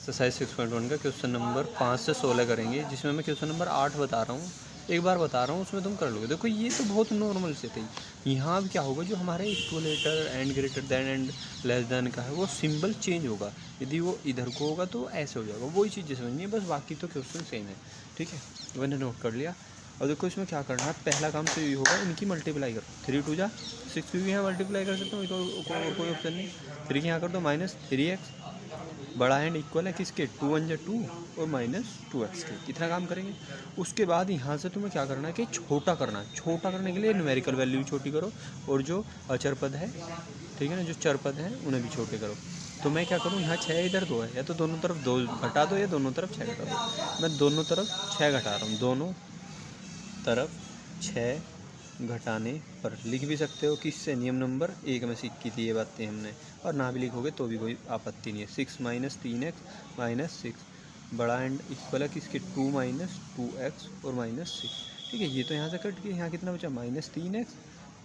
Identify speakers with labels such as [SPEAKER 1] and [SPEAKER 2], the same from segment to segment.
[SPEAKER 1] Exercise 6.1 का question number 5 से 16 करेंगे, जिसमें मैं क्वेश्चन नंबर 8 बता रहा हूँ, एक बार बता रहा हूँ, उसमें तुम कर लोगे। देखो ये तो बहुत नॉर्मल से थी। यहाँ अब क्या होगा, जो हमारे equilateral and greater than and less than का है वो सिंबल चेंज होगा। यदि वो इधर को होगा तो ऐसे हो जाएगा, वही चीज़ समझनी है बस, बाकी तो क्वेश्चन सेम है। ठीक है, मैंने नोट कर लिया। और देखो इसमें क्या करना है, पहला काम तो ये होगा, इनकी मल्टीप्लाई करो। 3 2 जा 6 भी यहाँ मल्टीप्लाई कर सकता हूँ, कोई ऑप्शन नहीं। 3 यहाँ कर दो -3x बड़ा हैंड इक्वल है किसके, 2 1 जा 2 और -2x के। कितना काम करेंगे। उसके बाद यहाँ से तुम्हें क्या करना है कि छोटा करना है। छोटा करने के लिए न्यूमेरिकल वैल्यू छोटी करो, और जो अचर पद है, ठीक है ना, जो चर पद हैं उन्हें भी छोटे करो। तो मैं क्या करूँ, यहाँ 6 इधर 2 है, या तो दोनों तरफ 2 घटा दो या दोनों तरफ 6 घटा दो। मैं दोनों तरफ 6 घटा रहा हूँ, दोनों तरफ 6 घटाने पर लिख भी सकते हो किससे, नियम नंबर 1 में सीखी थी ये बातें हमने, और ना भी लिखोगे तो भी कोई आपत्ति नहीं है। 6 - 3x - 6 बड़ा एंड इक्वल है किसके, 2 - 2x और -6। ठीक है, ये तो यहाँ से कट गया। यहाँ कितना बचा, -3x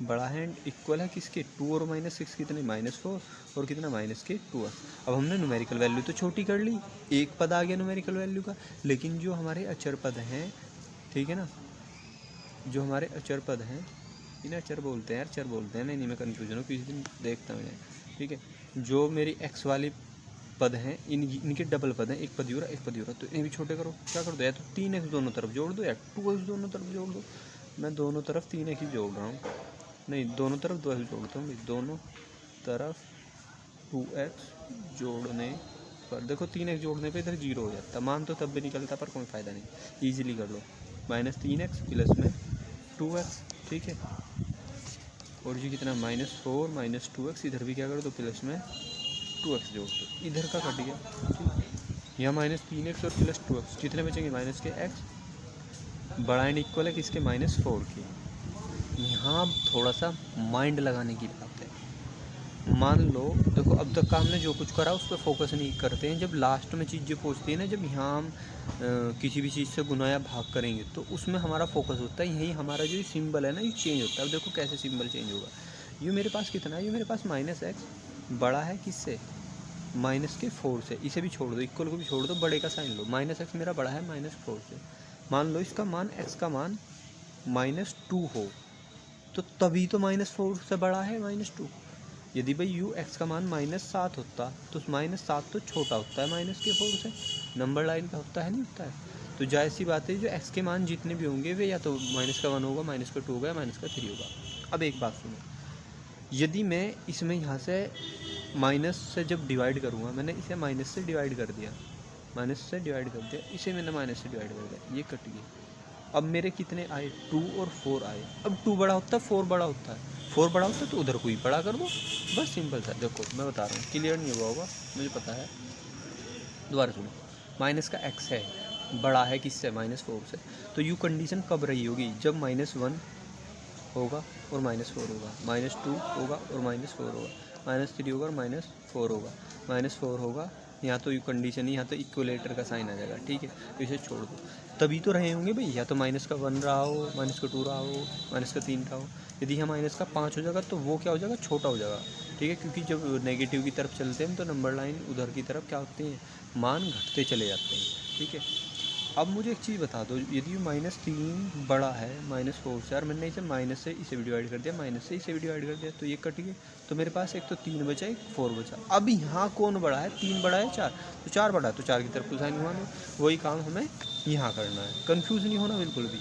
[SPEAKER 1] बड़ा हैंड इक्वल है किसके, 2 और -6 कितने, -4 और कितना, -2x। अब हमने न्यूमेरिकल वैल्यू तो छोटी कर ली, एक पद आ गया न्यूमेरिकल वैल्यू का, लेकिन जो हमारे अचर पद हैं, ठीक है ना, जो हमारे अचर पद हैं, इन्हें अचर बोलते हैं यार, चर बोलते हैं, नहीं मैं कन्फ्यूजन हूँ, किसी दिन देखता हूँ इन्हें। ठीक है, जो मेरी x वाली पद हैं, इनके डबल पद हैं, एक पद यूरा एक पद यूरा, तो इन्हें भी छोटे करो। क्या कर दो, या तो 3x दोनों तरफ जोड़ दो या 2x दोनों तरफ जोड़ दो। मैं दोनों तरफ 3x ही जोड़ रहा हूँ, नहीं दोनों तरफ 2x जोड़ता हूँ। दोनों तरफ 2x जोड़ने पर देखो 3x जोड़ने पे इधर 0 हो जाता, मान तो तब भी निकलता, पर कोई फ़ायदा नहीं, ईजिली कर लो। -3x प्लस में 2x, ठीक है, और जी कितना, -4 - 2x, इधर भी क्या कर दो, प्लस में 2x जोड़ दो, इधर का कट गया। ठीक, यहाँ -3x और +2x कितने बचेंगे, माइनस के x बड़ा एंड इक्वल है किसके, -4 के। यहाँ थोड़ा सा माइंड लगाने की बात है। मान लो देखो, अब तक का हमने जो कुछ करा उस पर फोकस नहीं करते हैं, जब लास्ट में चीज़ जो पहुँचती है ना, जब यहाँ हम किसी भी चीज़ से गुना या भाग करेंगे तो उसमें हमारा फोकस होता है, यही हमारा जो सिंबल है ना ये चेंज होता है। अब देखो कैसे सिंबल चेंज होगा। ये मेरे पास कितना है, ये मेरे पास -x बड़ा है किससे, -4 से। इसे भी छोड़ दो, इक्वल को भी छोड़ दो, बड़े का साइन लो। -x मेरा बड़ा है -4 से। मान लो इसका मान, x का मान -2 हो, तो तभी तो -4 से बड़ा है -2। यदि भाई x का मान -7 होता तो -7 तो छोटा होता है -4 से, नंबर लाइन का होता है, नहीं होता है। तो जाहिर सी बात है, जो x के मान जितने भी होंगे वे या तो -1 होगा, -2 होगा या -3 होगा। अब एक बात सुनो, यदि मैं इसमें यहाँ से माइनस से जब डिवाइड करूँगा, मैंने इसे माइनस से डिवाइड कर दिया, इसे मैंने माइनस से डिवाइड कर दिया, ये कट गया। अब मेरे कितने आए, 2 और 4 आए। अब 2 बड़ा होता है, 4 बड़ा होता है, 4 बड़ा होता है तो उधर को ही बड़ा कर दो, बस सिंपल सा। देखो मैं बता रहा हूँ, क्लियर नहीं हुआ होगा मुझे पता है, दोबारा सुनो। माइनस का x है, बड़ा है किससे, -4 से। तो यू कंडीशन कब रही होगी, जब -1 होगा और -4 होगा, -2 होगा और -4 होगा, -3 होगा और -4 होगा, -4 होगा। यहाँ तो यू कंडीशन ही, यहाँ तो इक्वलेटर का साइन आ जाएगा। ठीक है, तो इसे छोड़ दो, तभी तो रहे होंगे भाई, या तो -1 रहा हो, -2 रहा हो, -3 रहा हो। यदि यहाँ -5 हो जाएगा तो वो क्या हो जाएगा, छोटा हो जाएगा। ठीक है, क्योंकि जब नेगेटिव की तरफ चलते हैं तो नंबर लाइन उधर की तरफ क्या होते हैं, मान घटते चले जाते हैं। ठीक है, अब मुझे एक चीज़ बता दो, यदि -3 बड़ा है -4 से, और मैंने इसे माइनस से इसे भी डिवाइड कर दिया, माइनस से इसे भी डिवाइड कर दिया, तो ये कट गए। तो मेरे पास एक तो 3 बचा, एक 4 बचा। अब यहाँ कौन बड़ा है, 3 बड़ा है 4, तो 4 बड़ा है, तो 4 की तरफ साइन घुमा दो। वही काम हमें यहाँ करना है, कन्फ्यूज़ नहीं होना बिल्कुल भी।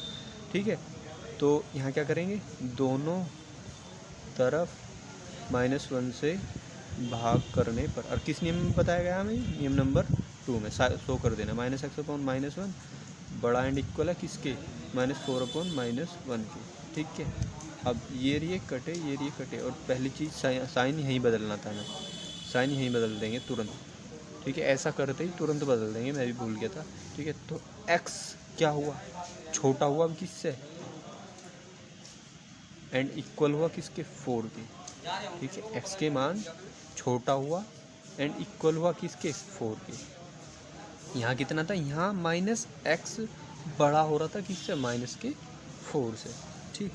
[SPEAKER 1] ठीक है, तो यहाँ क्या करेंगे, दोनों तरफ -1 से भाग करने पर, और किस नियम में बताया गया हमें, नियम नंबर 2 में शो कर देना, -x/-1 बड़ा एंड इक्वल है किसके, -4/-1 के। ठीक है, अब ये कटे, ये कटे, और पहली चीज़ साइन यहीं बदलना था ना, साइन यहीं बदल देंगे तुरंत। ठीक है, ऐसा करते ही तुरंत बदल देंगे, मैं भी भूल गया था। ठीक है, तो x क्या हुआ, छोटा हुआ अब किससे, एंड इक्वल हुआ किसके, 4 के। ठीक है, x के मान छोटा हुआ एंड इक्वल हुआ किसके, 4 के। यहाँ कितना था, यहाँ -x बड़ा हो रहा था किससे, -4 से। ठीक,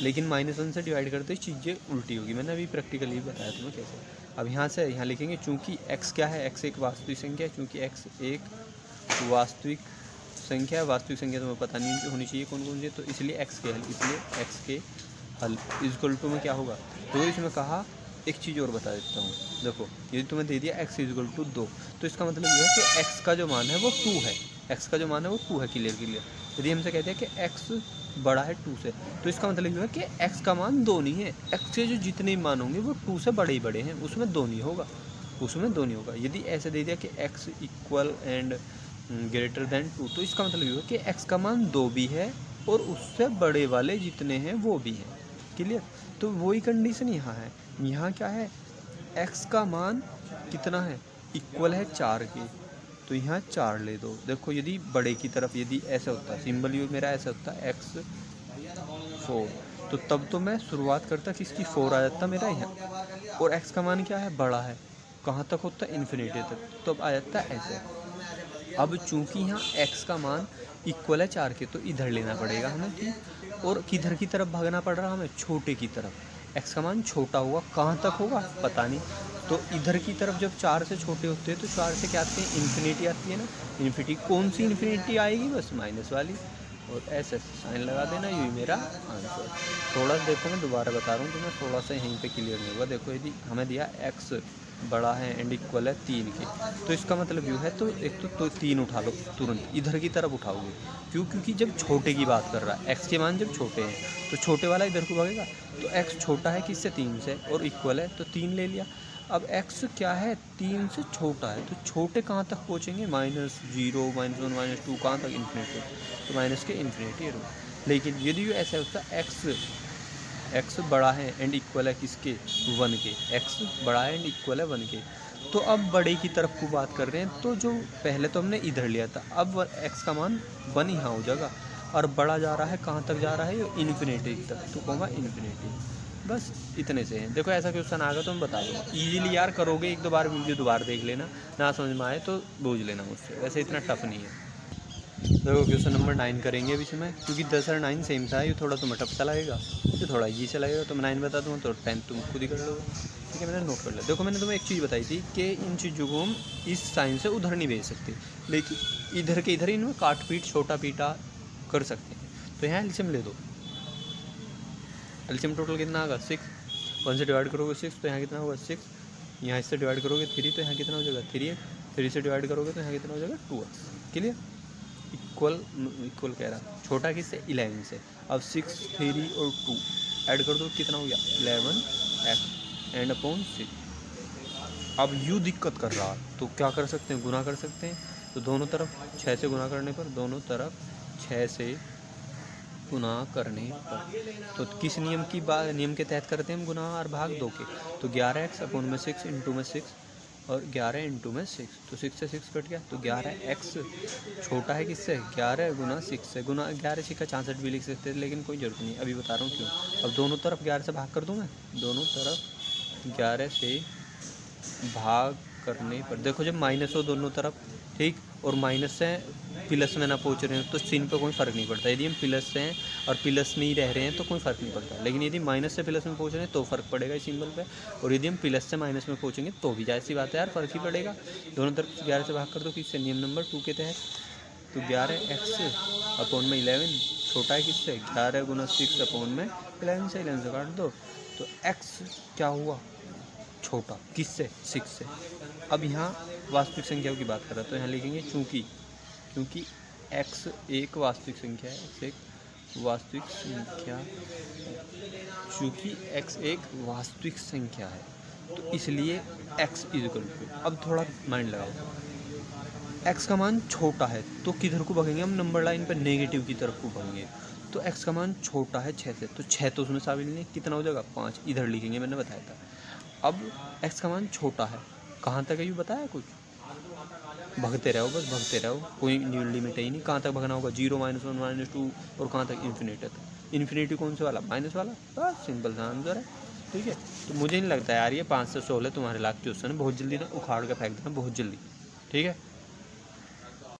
[SPEAKER 1] लेकिन -1 से डिवाइड करते ही चीज़ें उल्टी होगी, मैंने अभी प्रैक्टिकली बताया तुम्हें कैसे। अब यहाँ से यहाँ लिखेंगे चूँकि x क्या है, x एक वास्तविक संख्या है, चूँकि x एक वास्तविक संख्या है, वास्तविक संख्या तुम्हें पता नहीं होनी चाहिए कौन कौन सी, तो इसलिए x के हल, इसलिए x के हल इक्वल टू में क्या होगा। तो इसमें कहा एक चीज़ और बता देता हूँ, देखो यदि तुम्हें दे दिया x इक्वल टू 2, तो इसका मतलब ये है कि x का जो मान है वो 2 है, x का जो मान है वो 2 है, क्लियर। यदि हमसे कहते हैं कि x बड़ा है 2 से, तो इसका मतलब ये है कि x का मान 2 नहीं है, x के जो जितने मान होंगे वो 2 से बड़े ही बड़े हैं, उसमें 2 नहीं होगा, उसमें 2 नहीं होगा। यदि ऐसे दे दिया कि x equal and greater than 2, तो इसका मतलब ये है कि x का मान 2 भी है और उससे बड़े वाले जितने हैं वो भी हैं, क्लियर। तो वही कंडीशन यहाँ है, यहाँ क्या है, x का मान कितना है, इक्वल है 4 के, तो यहाँ 4 ले दो। देखो यदि बड़े की तरफ यदि ऐसा होता, सिंबल यू मेरा ऐसा होता x 4, तो तब तो मैं शुरुआत करता किसकी 4 आ जाता मेरा यहाँ, और x का मान क्या है, बड़ा है, कहाँ तक होता है, इन्फिनिटी तक, तो अब आ जाता है ऐसे। अब चूंकि यहाँ x का मान इक्वल है 4 के, तो इधर लेना पड़ेगा हमें, ठीक, और किधर की तरफ भागना पड़ रहा हमें, छोटे की तरफ। x का मान छोटा होगा, कहाँ तक होगा पता नहीं, तो इधर की तरफ जब 4 से छोटे होते हैं तो 4 से क्या आते हैं, इन्फिनिटी आती है ना। इन्फिनिटी कौन सी इन्फिनिटी आएगी, बस माइनस वाली, और ऐसे साइन लगा देना, यही मेरा आंसर। थोड़ा सा देखो मैं दोबारा बता रहा हूँ, तो मैं थोड़ा सा यहीं पे क्लियर नहीं होगा। देखो यदि हमें दिया x बड़ा है एंड इक्वल है 3 के, तो इसका मतलब यूँ है, तो एक तो 3 उठा लो तुरंत, इधर की तरफ उठाओगे, क्यों, क्योंकि जब छोटे की बात कर रहा है, x के मान जब छोटे हैं तो छोटे वाला इधर को भागेगा, तो x छोटा है किससे, 3 से, और इक्वल है तो 3 ले लिया। अब x क्या है, 3 से छोटा है, तो छोटे कहाँ तक पहुँचेंगे, -0 -1 -2 कहाँ तक, इन्फिनिटी, तो माइनस के इन्फिनिटी। लेकिन यदि ऐसा होता है x बड़ा है एंड इक्वल है किसके, 1 के, x बड़ा है एंड इक्वल है 1 के, तो अब बड़े की तरफ को बात कर रहे हैं, तो जो पहले तो हमने इधर लिया था, अब x का मान 1 यहाँ हो जाएगा, और बड़ा जा रहा है कहाँ तक जा रहा है, इन्फिनिटी तक, तो कहूँगा इन्फिनिटी। बस इतने से हैं। देखो ऐसा क्वेश्चन आएगा तो मैं बता दूँगा, ईजिली यार करोगे, एक दो बार वीडियो दोबारा देख लेना, ना समझ में आए तो बूझ लेना मुझसे, वैसे इतना टफ नहीं है। देखो क्वेश्चन नंबर 9 करेंगे अभी से मैं, क्योंकि 10 और 9 सेम सा है, ये थोड़ा तुम्हें टफ सा लगेगा, ये थोड़ा ईजी सा लगेगा, तो मैं 9 बता दूँगा, तो 10 तुम खुद ही कर लोगे, ठीक है। मैंने नोट कर लिया। देखो मैंने तुम्हें एक चीज़ बताई थी कि इन चीज़ों को हम इस साइन से उधर नहीं भेज सकते, लेकिन इधर के इधर इनमें काट पीट छोटा पीटा कर सकते हैं। तो यहाँ एलसीएम ले दो, एलसीएम टोटल कितना आएगा, 6, 1 से डिवाइड करोगे 6, तो यहाँ कितना होगा 6, यहाँ इससे डिवाइड करोगे 3, तो यहाँ कितना हो जाएगा 3x, 3 से डिवाइड करोगे तो यहाँ कितना हो जाएगा 2x, क्लियर। इक्वल कह रहा, छोटा किससे, 11 से। अब 6, 3 और 2 ऐड कर दो, कितना हो गया 11x एंड अपॉन 6। अब यू दिक्कत कर रहा, तो क्या कर सकते हैं, गुना कर सकते हैं, तो दोनों तरफ 6 से गुना करने पर, दोनों तरफ 6 से गुना करने पर, तो किस नियम के तहत करते हैं हम गुना और भाग 2 के, तो 11x अपॉन में 6 इंटू में 6 और 11 इंटू में 6, तो 6 से 6 कट गया, तो 11x छोटा है किससे, 11 गुना 6 से, गुना 11 6 का 66 भी लिख सकते हैं, लेकिन कोई ज़रूरत नहीं, अभी बता रहा हूँ क्यों। अब दोनों तरफ 11 से भाग कर दूँ मैं, दोनों तरफ 11 से भाग करने पर, देखो जब माइनस हो दोनों तरफ, ठीक, और माइनस से प्लस में ना पहुंच रहे हैं तो चिन्ह पे कोई फ़र्क नहीं पड़ता। यदि हम प्लस से हैं और प्लस में ही रह रहे हैं तो कोई फ़र्क नहीं पड़ता, लेकिन यदि माइनस से प्लस में पहुंच रहे हैं तो फ़र्क पड़ेगा इस सिंबल पे, और यदि हम प्लस से माइनस में पहुंचेंगे तो भी जाहिर सी बात है यार फ़र्क ही पड़ेगा। दोनों तरफ 11 से भाग कर दो, किससे, नियम नंबर 2 के तहत, तो 11x अपॉन में 11 छोटा है किससे, 11 गुना 6 अपॉन में 11 से, 11 से काट दो, तो x क्या हुआ, छोटा किससे, 6 से। अब यहाँ वास्तविक संख्याओं की बात कर रहा है, तो यहाँ लिखेंगे क्योंकि x एक वास्तविक संख्या है, x एक वास्तविक संख्या, चूँकि x एक वास्तविक संख्या है तो इसलिए x इक्वल टू, अब थोड़ा माइंड लगाओ, x का मान छोटा है तो किधर को भागेंगे हम, नंबर लाइन पर नेगेटिव की तरफ को भागेंगे, तो x का मान छोटा है 6 से, तो 6 तो उसमें शामिल नहीं, कितना हो जाएगा 5, इधर लिखेंगे, मैंने बताया था। अब x का मान छोटा है, कहाँ तक है ये बताया कुछ, भगते रहो, बस भगते रहो, कोई लिमिट ही नहीं, कहाँ तक भगना होगा, 0 -1 -2 और कहाँ तक, इन्फिनिटी तक। इन्फिनिटी कौन से वाला, माइनस वाला, बस सिंपल सा आंसर है, ठीक है। तो मुझे नहीं लगता यार ये 5 से 16 तुम्हारे लाख क्वेश्चन है, बहुत जल्दी ना उखाड़ के फेंक देना, बहुत जल्दी, ठीक है।